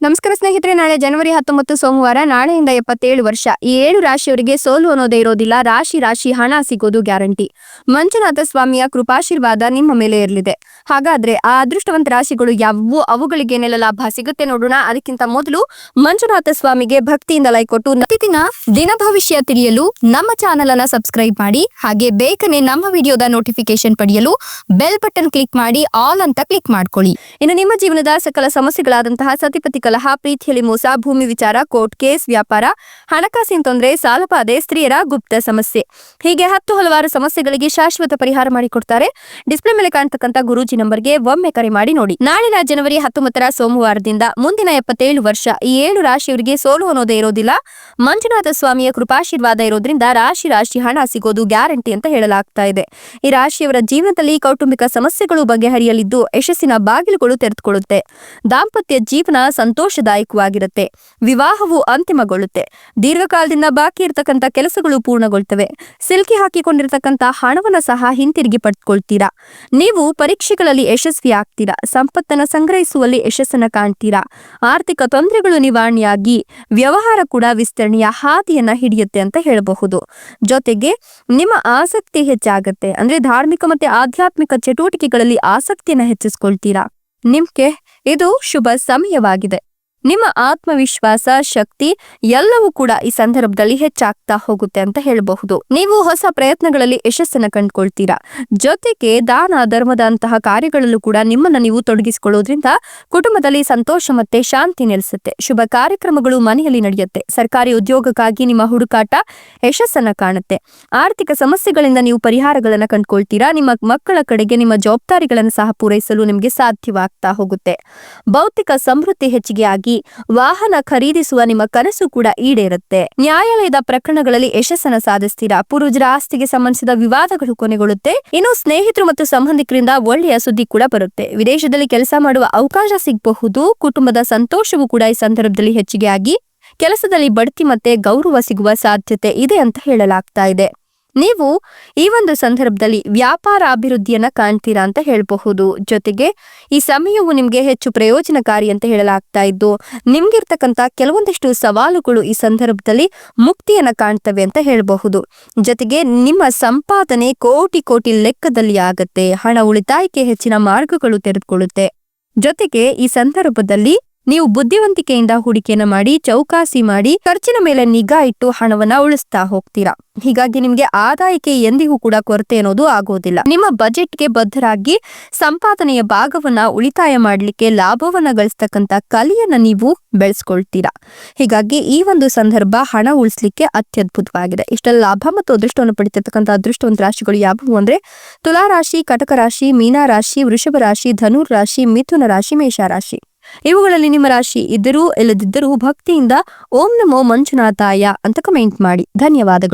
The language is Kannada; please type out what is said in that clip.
ನಮಸ್ಕಾರ ಸ್ನೇಹಿತರೆ, ನಾಳೆ ಜನವರಿ 19 ಸೋಮವಾರ. ನಾಳೆಯಿಂದ 77 ವರ್ಷ. ಈ 7 ರಾಶಿಯವರಿಗೆ ಸೋಲು ಅನ್ನೋದೇ ಇರೋದಿಲ್ಲ. ರಾಶಿ ಹಣ ಸಿಗೋದು ಗ್ಯಾರಂಟಿ. ಮಂಜುನಾಥ ಸ್ವಾಮಿಯ ಕೃಪಾಶೀರ್ವಾದ ನಿಮ್ಮ ಮೇಲೆ ಇರಲಿದೆ. ಹಾಗಾದ್ರೆ ಆ ಅದೃಷ್ಟವಂತ ರಾಶಿಗಳು ಯಾವುವು, ಅವುಗಳಿಗೆ ಏನೆಲ್ಲ ಲಾಭ ಸಿಗುತ್ತೆ ನೋಡೋಣ. ಅದಕ್ಕಿಂತ ಮೊದಲು ಮಂಜುನಾಥ ಸ್ವಾಮಿಗೆ ಭಕ್ತಿಯಿಂದ ಲೈಕ್ ಕೊಟ್ಟು ಪ್ರತಿದಿನ ದಿನ ಭವಿಷ್ಯ ತಿಳಿಯಲು ನಮ್ಮ ಚಾನೆಲ್ ಅನ್ನ ಸಬ್ಸ್ಕ್ರೈಬ್ ಮಾಡಿ. ಹಾಗೆ ಬೇಗನೆ ನಮ್ಮ ವಿಡಿಯೋದ ನೋಟಿಫಿಕೇಶನ್ ಪಡೆಯಲು ಬೆಲ್ ಬಟನ್ ಕ್ಲಿಕ್ ಮಾಡಿ ಆಲ್ ಅಂತ ಕ್ಲಿಕ್ ಮಾಡ್ಕೊಳ್ಳಿ. ಇನ್ನು ನಿಮ್ಮ ಜೀವನದ ಸಕಲ ಸಮಸ್ಯೆಗಳಾದಂತಹ ಸತಿಪತಿ ಕಲಹ, ಪ್ರೀತಿಯಲ್ಲಿ ಮೋಸ, ಭೂಮಿ ವಿಚಾರ, ಕೋರ್ಟ್ ಕೇಸ್, ವ್ಯಾಪಾರ, ಹಣಕಾಸಿನ ತೊಂದರೆ, ಸಾಲಬಾಧೆ, ಸ್ತ್ರೀಯರ ಗುಪ್ತ ಸಮಸ್ಯೆ, ಹೀಗೆ ಹಲವಾರು ಸಮಸ್ಯೆಗಳಿಗೆ ಶಾಶ್ವತ ಪರಿಹಾರ ಮಾಡಿಕೊಡ್ತಾರೆ. ಡಿಸ್ಪ್ಲೇ ಮೇಲೆ ಕಾಣ್ತಕ್ಕಂಥ ಗುರೂಜಿ ನಂಬರ್ಗೆ ಒಮ್ಮೆ ಕರೆ ಮಾಡಿ ನೋಡಿ. ನಾಳಿನ ಜನವರಿ 19 ಸೋಮವಾರದಿಂದ ಮುಂದಿನ 77 ವರ್ಷ ಈ 7 ರಾಶಿಯವರಿಗೆ ಸೋಲು ಅನ್ನೋದೇ ಇರೋದಿಲ್ಲ. ಮಂಜುನಾಥ ಸ್ವಾಮಿಯ ಕೃಪಾಶೀರ್ವಾದ ಇರೋದ್ರಿಂದ ರಾಶಿ ಹಣ ಸಿಗೋದು ಗ್ಯಾರಂಟಿ ಅಂತ ಹೇಳಲಾಗ್ತಾ ಇದೆ. ಈ ರಾಶಿಯವರ ಜೀವನದಲ್ಲಿ ಕೌಟುಂಬಿಕ ಸಮಸ್ಯೆಗಳು ಬಗೆಹರಿಯಲಿದ್ದು ಯಶಸ್ಸಿನ ಬಾಗಿಲುಗಳು ತೆರೆದುಕೊಳ್ಳುತ್ತೆ. ದಾಂಪತ್ಯ ಜೀವನ ಸಂತೋಷದಾಯಕವಾಗಿರುತ್ತೆ. ವಿವಾಹವು ಅಂತಿಮಗೊಳ್ಳುತ್ತೆ. ದೀರ್ಘಕಾಲದಿಂದ ಬಾಕಿ ಇರತಕ್ಕಂಥ ಕೆಲಸಗಳು ಪೂರ್ಣಗೊಳ್ತವೆ. ಸಿಲ್ಕಿ ಹಾಕಿಕೊಂಡಿರತಕ್ಕಂಥ ಹಣವನ್ನ ಸಹ ಹಿಂತಿರುಗಿ ಪಡೆದುಕೊಳ್ತೀರಾ. ನೀವು ಪರೀಕ್ಷೆಗಳಲ್ಲಿ ಯಶಸ್ವಿ ಆಗ್ತೀರಾ. ಸಂಪತ್ತನ್ನ ಸಂಗ್ರಹಿಸುವಲ್ಲಿ ಯಶಸ್ಸನ್ನ ಕಾಣ್ತೀರಾ. ಆರ್ಥಿಕ ತೊಂದರೆಗಳು ನಿವಾರಣೆಯಾಗಿ ವ್ಯವಹಾರ ಕೂಡ ವಿಸ್ತರಣೆಯ ಹಾದಿಯನ್ನ ಹಿಡಿಯುತ್ತೆ ಅಂತ ಹೇಳಬಹುದು. ಜೊತೆಗೆ ನಿಮ್ಮ ಆಸಕ್ತಿ ಹೆಚ್ಚಾಗತ್ತೆ. ಅಂದ್ರೆ ಧಾರ್ಮಿಕ ಮತ್ತೆ ಆಧ್ಯಾತ್ಮಿಕ ಚಟುವಟಿಕೆಗಳಲ್ಲಿ ಆಸಕ್ತಿಯನ್ನ ಹೆಚ್ಚಿಸ್ಕೊಳ್ತೀರಾ. ನಿಮ್ಗೆ ಇದು ಶುಭ ಸಮಯವಾಗಿದೆ. ನಿಮ್ಮ ಆತ್ಮವಿಶ್ವಾಸ, ಶಕ್ತಿ ಎಲ್ಲವೂ ಕೂಡ ಈ ಸಂದರ್ಭದಲ್ಲಿ ಹೆಚ್ಚಾಗ್ತಾ ಹೋಗುತ್ತೆ ಅಂತ ಹೇಳಬಹುದು. ನೀವು ಹೊಸ ಪ್ರಯತ್ನಗಳಲ್ಲಿ ಯಶಸ್ಸನ್ನ ಕಂಡುಕೊಳ್ತೀರಾ. ಜೊತೆಗೆ ದಾನ ಧರ್ಮದಂತಹ ಕಾರ್ಯಗಳಲ್ಲೂ ಕೂಡ ನಿಮ್ಮನ್ನ ನೀವು ತೊಡಗಿಸಿಕೊಳ್ಳೋದ್ರಿಂದ ಕುಟುಂಬದಲ್ಲಿ ಸಂತೋಷ ಮತ್ತೆ ಶಾಂತಿ ನೆಲೆಸುತ್ತೆ. ಶುಭ ಕಾರ್ಯಕ್ರಮಗಳು ಮನೆಯಲ್ಲಿ ನಡೆಯುತ್ತೆ. ಸರ್ಕಾರಿ ಉದ್ಯೋಗಕ್ಕಾಗಿ ನಿಮ್ಮ ಹುಡುಕಾಟ ಯಶಸ್ಸನ್ನ ಕಾಣುತ್ತೆ. ಆರ್ಥಿಕ ಸಮಸ್ಯೆಗಳಿಂದ ನೀವು ಪರಿಹಾರಗಳನ್ನ ಕಂಡುಕೊಳ್ತೀರಾ. ನಿಮ್ಮ ಮಕ್ಕಳ ಕಡೆಗೆ ನಿಮ್ಮ ಜವಾಬ್ದಾರಿಗಳನ್ನು ಸಹ ಪೂರೈಸಲು ನಿಮಗೆ ಸಾಧ್ಯವಾಗ್ತಾ ಹೋಗುತ್ತೆ. ಭೌತಿಕ ಸಮೃದ್ಧಿ ಹೆಚ್ಚಿಗೆ ಆಗಿ ವಾಹನ ಖರೀದಿಸುವ ನಿಮ್ಮ ಕನಸು ಕೂಡ ಈಡೇರುತ್ತೆ. ನ್ಯಾಯಾಲಯದ ಪ್ರಕರಣಗಳಲ್ಲಿ ಯಶಸ್ಸನ್ನ ಸಾಧಿಸ್ತೀರಾ. ಪೂರ್ವಜರ ಆಸ್ತಿಗೆ ಸಂಬಂಧಿಸಿದ ವಿವಾದಗಳು ಕೊನೆಗೊಳ್ಳುತ್ತೆ. ಇನ್ನು ಸ್ನೇಹಿತರು ಮತ್ತು ಸಂಬಂಧಿಕರಿಂದ ಒಳ್ಳೆಯ ಸುದ್ದಿ ಕೂಡ ಬರುತ್ತೆ. ವಿದೇಶದಲ್ಲಿ ಕೆಲಸ ಮಾಡುವ ಅವಕಾಶ ಸಿಗಬಹುದು. ಕುಟುಂಬದ ಸಂತೋಷವೂ ಕೂಡ ಈ ಸಂದರ್ಭದಲ್ಲಿ ಹೆಚ್ಚಿಗೆ ಆಗಿ ಕೆಲಸದಲ್ಲಿ ಬಡ್ತಿ ಮತ್ತೆ ಗೌರವ ಸಿಗುವ ಸಾಧ್ಯತೆ ಇದೆ ಅಂತ ಹೇಳಲಾಗ್ತಾ ಇದೆ. ನೀವು ಈ ಒಂದು ಸಂದರ್ಭದಲ್ಲಿ ವ್ಯಾಪಾರ ಅಭಿವೃದ್ಧಿಯನ್ನ ಕಾಣ್ತೀರಾ ಅಂತ ಹೇಳಬಹುದು. ಜೊತೆಗೆ ಈ ಸಮಯವು ನಿಮ್ಗೆ ಹೆಚ್ಚು ಪ್ರಯೋಜನಕಾರಿ ಅಂತ ಹೇಳಲಾಗ್ತಾ ಇದ್ದು ನಿಮ್ಗಿರ್ತಕ್ಕಂಥ ಕೆಲವೊಂದಿಷ್ಟು ಸವಾಲುಗಳು ಈ ಸಂದರ್ಭದಲ್ಲಿ ಮುಕ್ತಿಯನ್ನ ಕಾಣ್ತವೆ ಅಂತ ಹೇಳಬಹುದು. ಜೊತೆಗೆ ನಿಮ್ಮ ಸಂಪಾದನೆ ಕೋಟಿ ಲೆಕ್ಕದಲ್ಲಿ ಆಗತ್ತೆ. ಹಣ ಉಳಿತಾಯಕ್ಕೆ ಹೆಚ್ಚಿನ ಮಾರ್ಗಗಳು ತೆರೆದುಕೊಳ್ಳುತ್ತೆ. ಜೊತೆಗೆ ಈ ಸಂದರ್ಭದಲ್ಲಿ ನೀವು ಬುದ್ಧಿವಂತಿಕೆಯಿಂದ ಹೂಡಿಕೆಯನ್ನ ಮಾಡಿ, ಚೌಕಾಸಿ ಮಾಡಿ, ಖರ್ಚಿನ ಮೇಲೆ ನಿಗಾ ಇಟ್ಟು ಹಣವನ್ನ ಉಳಿಸ್ತಾ ಹೋಗ್ತೀರಾ. ಹೀಗಾಗಿ ನಿಮ್ಗೆ ಆದಾಯಕ್ಕೆ ಎಂದಿಗೂ ಕೂಡ ಕೊರತೆ ಅನ್ನೋದು ಆಗೋದಿಲ್ಲ. ನಿಮ್ಮ ಬಜೆಟ್ಗೆ ಬದ್ಧರಾಗಿ ಸಂಪಾದನೆಯ ಭಾಗವನ್ನ ಉಳಿತಾಯ ಮಾಡ್ಲಿಕ್ಕೆ, ಲಾಭವನ್ನ ಗಳಿಸ್ತಕ್ಕಂಥ ಕಲೆಯನ್ನ ನೀವು ಬೆಳೆಸ್ಕೊಳ್ತೀರಾ. ಹೀಗಾಗಿ ಈ ಒಂದು ಸಂದರ್ಭ ಹಣ ಉಳಿಸ್ಲಿಕ್ಕೆ ಅತ್ಯದ್ಭುತವಾಗಿದೆ. ಇಷ್ಟೆಲ್ಲ ಲಾಭ ಮತ್ತು ಅದೃಷ್ಟವನ್ನು ಪಡಿತಿರ್ತಕ್ಕಂಥ ಅದೃಷ್ಟವಂತ ರಾಶಿಗಳು ಯಾವುವು ಅಂದ್ರೆ ತುಲಾ ರಾಶಿ, ಕಟಕ ರಾಶಿ, ಮೀನಾ ರಾಶಿ, ವೃಷಭ ರಾಶಿ, ಧನುರ್ ರಾಶಿ, ಮಿಥುನ ರಾಶಿ, ಮೇಷ ರಾಶಿ. ಇವುಗಳಲ್ಲಿ ನಿಮ್ಮ ರಾಶಿ ಇದ್ದರೂ ಇಲ್ಲದಿದ್ದರೂ ಭಕ್ತಿಯಿಂದ ಓಂ ನಮೋ ಮಂಜುನಾಥಾಯ ಅಂತ ಕಮೆಂಟ್ ಮಾಡಿ. ಧನ್ಯವಾದಗಳು.